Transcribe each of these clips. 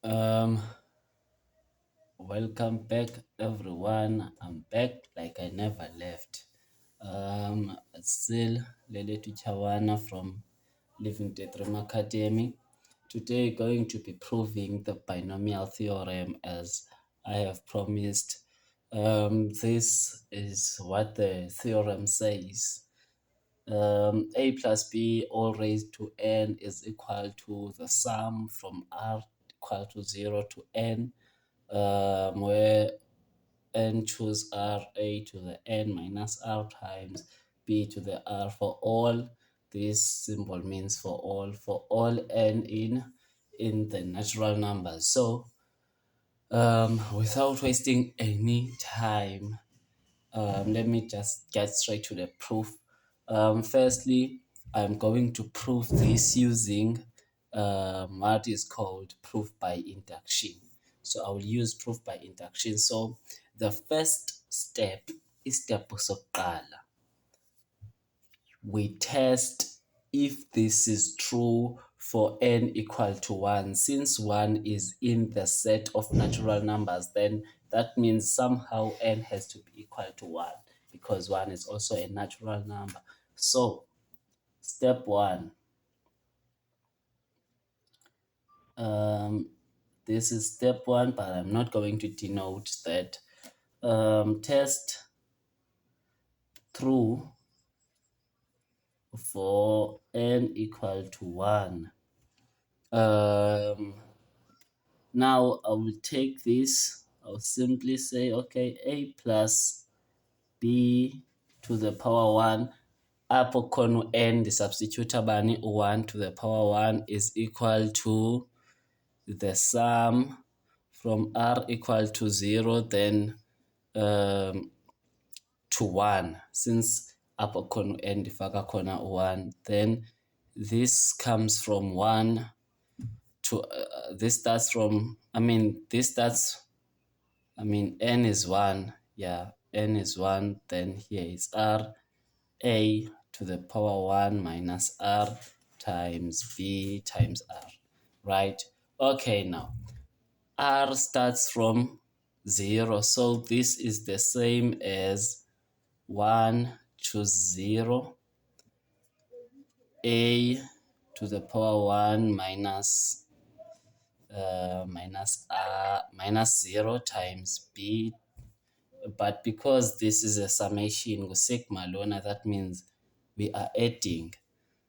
Um, Welcome back, everyone. I'm back like I never left. Still Lele Tuchawana from Living the Dream Academy. Today, going to be proving the binomial theorem as I have promised. This is what the theorem says. A plus b all raised to n is equal to the sum from r equal to 0 to n, where n choose r a to the n minus r times b to the r for all. This symbol means for all n in the natural numbers. So without wasting any time, let me just get straight to the proof. Firstly, I'm going to prove this using what is called proof by induction. So I will use proof by induction. So the first step is step sokuqala. We test if this is true for n equal to 1. Since 1 is in the set of natural numbers, then that means somehow n has to be equal to 1 because 1 is also a natural number. So step 1, this is step 1, but I'm not going to denote that. Test true for n equal to 1. Now I will take this, I'll simply say, okay, a plus b to the power 1, apho khona n ndisubstitute bani, 1 to the power 1 is equal to the sum from r equal to 0, then to 1, since apho khona n ndifaka khona 1, then this comes from 1 to this starts from, n is 1, yeah, n is 1, then here is r, a to the power 1 minus r times b times r, right? Okay, now r starts from 0, so this is the same as 1 to 0, a to the power 1 minus 0 times b, but because this is a summation sigma lona, that means we are adding.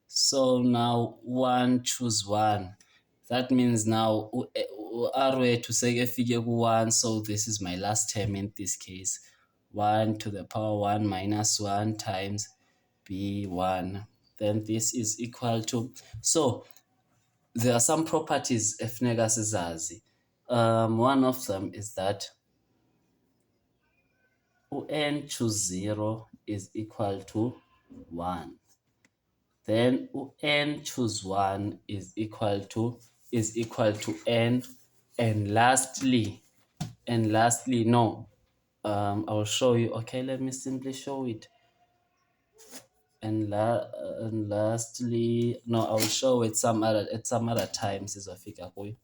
So now 1 choose 1, that means now r wethu sekefike ku-1, so this is my last term in this case, 1 to the power 1 minus 1 times b1, then this is equal to, so there are some properties efuneka sizazi. One of them is that n choose 0 is equal to 1. Then n choose 1 is equal to n. And lastly, no, I'll show you. Okay, let me simply show it. And lastly, no, I'll show it at some other times sizofika kuyo.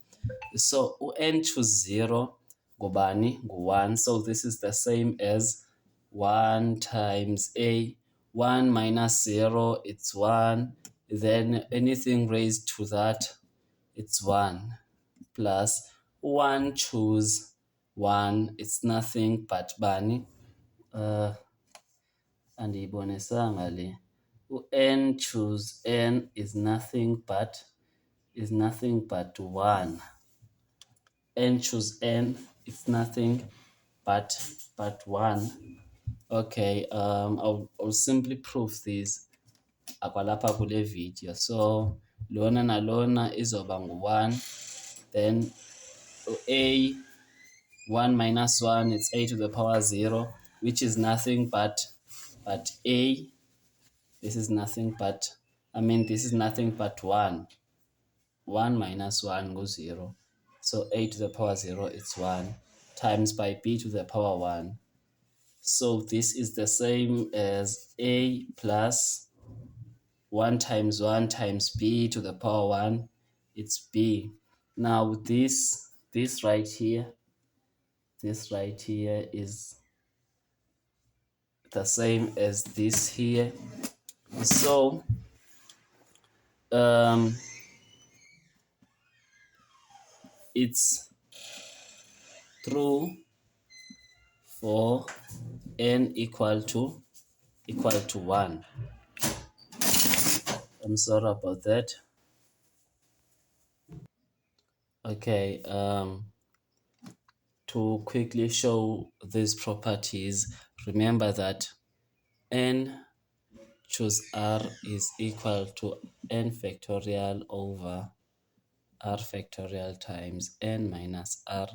So n choose 0 ngubani ngu-1, so this is the same as 1 times a, 1 minus 0, it's 1, then anything raised to that, it's 1, plus 1 choose 1, it's nothing but bani, andiyibonisanga le, n choose n is nothing but 1. N choose n, it's nothing but 1. Okay, I'll simply prove this akwalapha kule video. So lona nalona izoba ngu-1, then a 1 minus 1, it's a to the power 0, which is nothing but a, this is nothing but, this is nothing but 1. 1 minus 1 goes 0. So a to the power 0, it's 1, times by b to the power 1. So this is the same as a plus 1 times b to the power 1, it's b. Now this this right here, this right here is the same as this here. So it's true for n equal to 1. I'm sorry about that. Okay, to quickly show these properties, remember that n choose r is equal to n factorial over r factorial times n minus r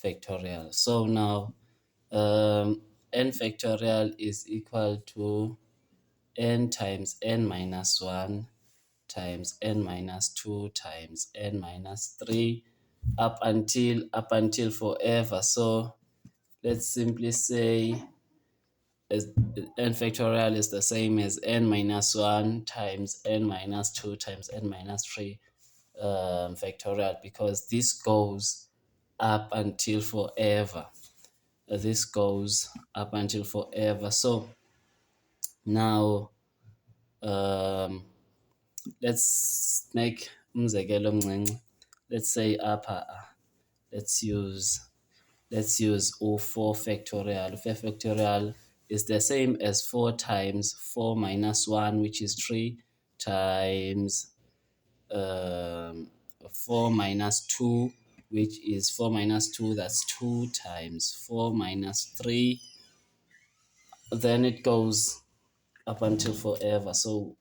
factorial. So now n factorial is equal to n times n minus 1 times n minus 2 times n minus 3 up until forever. So let's simply say as n factorial is the same as n minus 1 times n minus 2 times n minus 3 factorial, because this goes up until forever. This goes up until forever. So now let's make umzekelo omncinci. Let's say apha let's use u4 factorial. 4 factorial is the same as 4 times 4 minus 1, which is 3, times 4 minus 2, which is 4 minus 2, that's 2, times 4 minus 3. Then it goes up until forever. So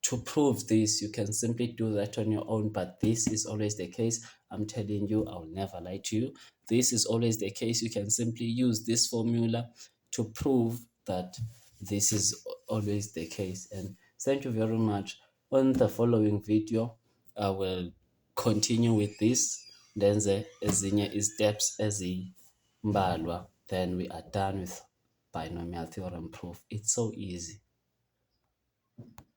to prove this, you can simply do that on your own, but this is always the case. I'm telling you, I'll never lie to you. This is always the case. You can simply use this formula to prove that this is always the case. And thank you very much. On the following video, I will continue with this. Then the ezinye steps ezimbalwa. Then we are done with binomial theorem proof. It's so easy.